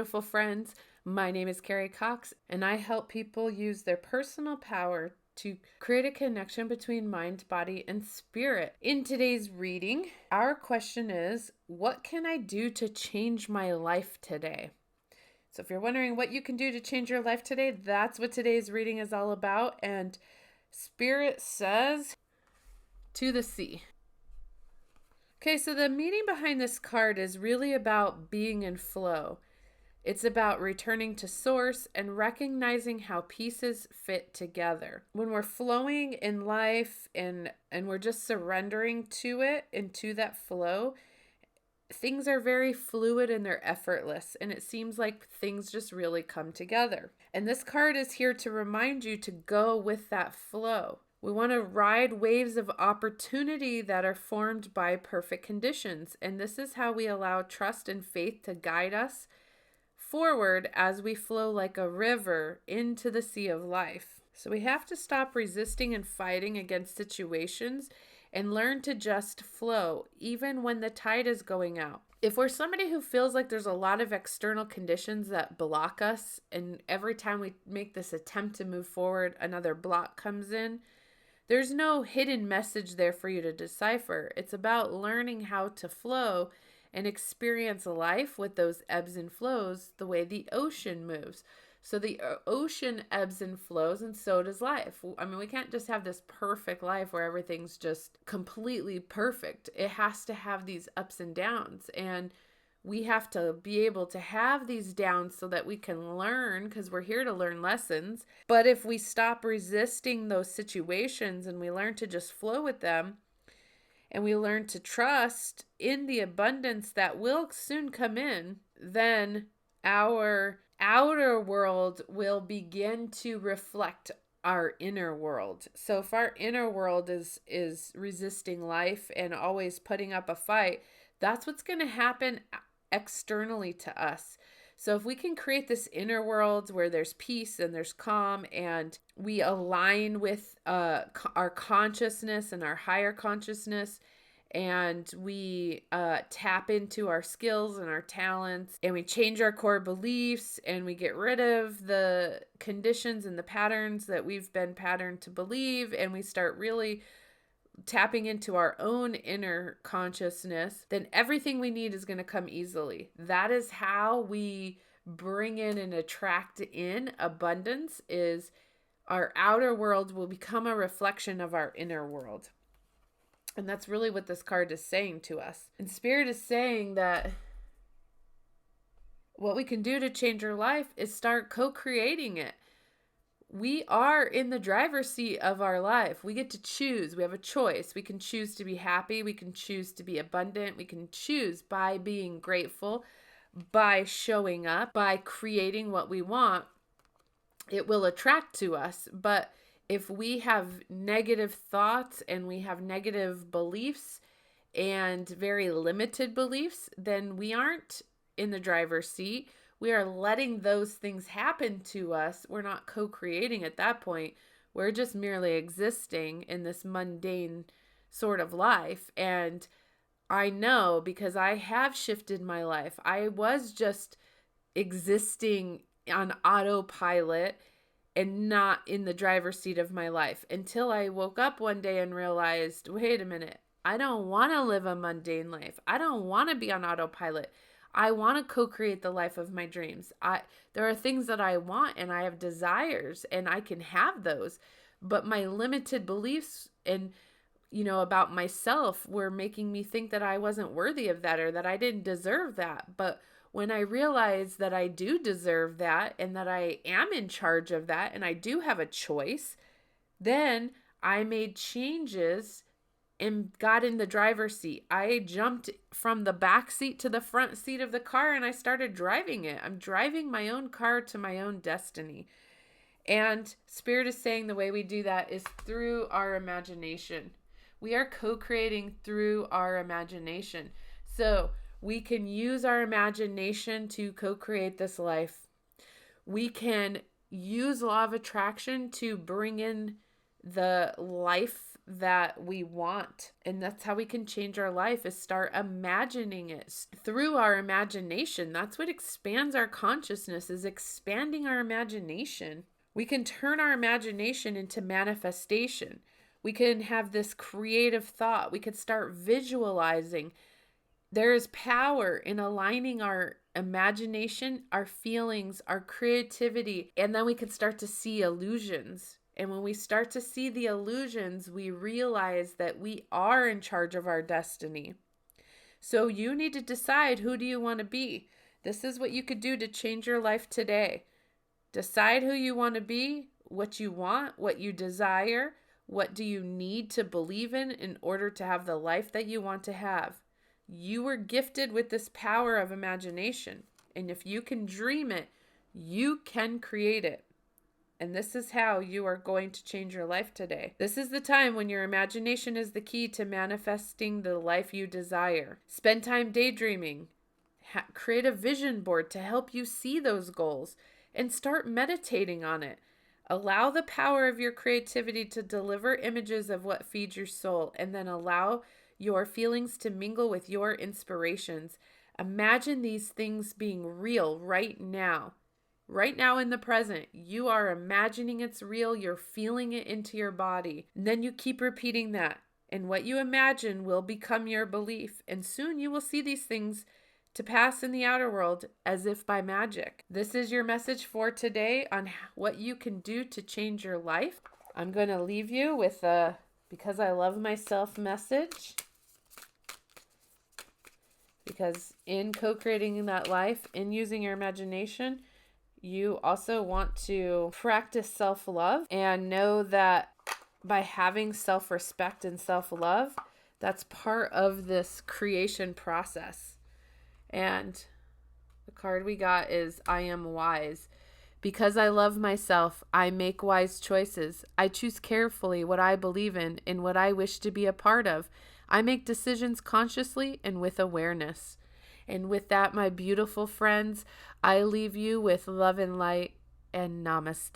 beautiful friends. My name is Carrie Cox, and I help people use their personal power to create a connection between mind, body, and spirit. In today's reading, our question is, what can I do to change my life today? So if you're wondering what you can do to change your life today, that's what today's reading is all about. And Spirit says, to the sea. Okay, so the meaning behind this card is really about being in flow. It's about returning to source and recognizing how pieces fit together. When we're flowing in life and we're just surrendering to it and to that flow, things are very fluid and they're effortless, and it seems like things just really come together. And this card is here to remind you to go with that flow. We want to ride waves of opportunity that are formed by perfect conditions. And this is how we allow trust and faith to guide us forward as we flow like a river into the sea of life. So we have to stop resisting and fighting against situations and learn to just flow, even when the tide is going out. If we're somebody who feels like there's a lot of external conditions that block us, and every time we make this attempt to move forward, another block comes in, there's no hidden message there for you to decipher. It's about learning how to flow and experience life with those ebbs and flows the way the ocean moves. So the ocean ebbs and flows, and so does life. I mean, we can't just have this perfect life where everything's just completely perfect. It has to have these ups and downs, and we have to be able to have these downs so that we can learn, because we're here to learn lessons. But if we stop resisting those situations and we learn to just flow with them, and we learn to trust in the abundance that will soon come in, then our outer world will begin to reflect our inner world. So if our inner world is resisting life and always putting up a fight, that's what's going to happen externally to us. So if we can create this inner world where there's peace and there's calm, and we align with our consciousness and our higher consciousness, and we tap into our skills and our talents, and we change our core beliefs, and we get rid of the conditions and the patterns that we've been patterned to believe, and we start really tapping into our own inner consciousness, then everything we need is going to come easily. That is how we bring in and attract in abundance, is our outer world will become a reflection of our inner world. And that's really what this card is saying to us. And Spirit is saying that what we can do to change our life is start co-creating it. We are in the driver's seat of our life. We get to choose. We have a choice. We can choose to be happy. We can choose to be abundant. We can choose by being grateful, by showing up, by creating what we want. It will attract to us. But if we have negative thoughts and we have negative beliefs and very limited beliefs, then we aren't in the driver's seat. We are letting those things happen to us. We're not co-creating at that point. We're just merely existing in this mundane sort of life. And I know, because I have shifted my life. I was just existing on autopilot and not in the driver's seat of my life, until I woke up one day and realized, wait a minute, I don't want to live a mundane life. I don't want to be on autopilot. I want to co-create the life of my dreams. There are things that I want, and I have desires, and I can have those. But my limited beliefs and, about myself were making me think that I wasn't worthy of that, or that I didn't deserve that. But when I realized that I do deserve that, and that I am in charge of that, and I do have a choice, then I made changes and got in the driver's seat. I jumped from the back seat to the front seat of the car, and I started driving it. I'm driving my own car to my own destiny. And Spirit is saying the way we do that is through our imagination. We are co-creating through our imagination. So we can use our imagination to co-create this life. We can use law of attraction to bring in the life that we want. And that's how we can change our life, is start imagining it through our imagination. That's what expands our consciousness, is expanding our imagination. We can turn our imagination into manifestation. We can have this creative thought. We could start visualizing. There is power in aligning our imagination, our feelings, our creativity, and then we can start to see illusions. And when we start to see the illusions, we realize that we are in charge of our destiny. So you need to decide, who do you want to be? This is what you could do to change your life today. Decide who you want to be, what you want, what you desire, what do you need to believe in order to have the life that you want to have. You were gifted with this power of imagination. And if you can dream it, you can create it. And this is how you are going to change your life today. This is the time when your imagination is the key to manifesting the life you desire. Spend time daydreaming. Create a vision board to help you see those goals and start meditating on it. Allow the power of your creativity to deliver images of what feeds your soul, and then allow your feelings to mingle with your inspirations. Imagine these things being real right now. Right now in the present, you are imagining it's real. You're feeling it into your body. And then you keep repeating that. And what you imagine will become your belief. And soon you will see these things to pass in the outer world as if by magic. This is your message for today on what you can do to change your life. I'm going to leave you with a "Because I Love Myself" message. Because in co-creating that life, in using your imagination, you also want to practice self-love and know that by having self-respect and self-love, that's part of this creation process. And the card we got is "I am wise. Because I love myself, I make wise choices. I choose carefully what I believe in and what I wish to be a part of. I make decisions consciously and with awareness." And with that, my beautiful friends, I leave you with love and light, and namaste.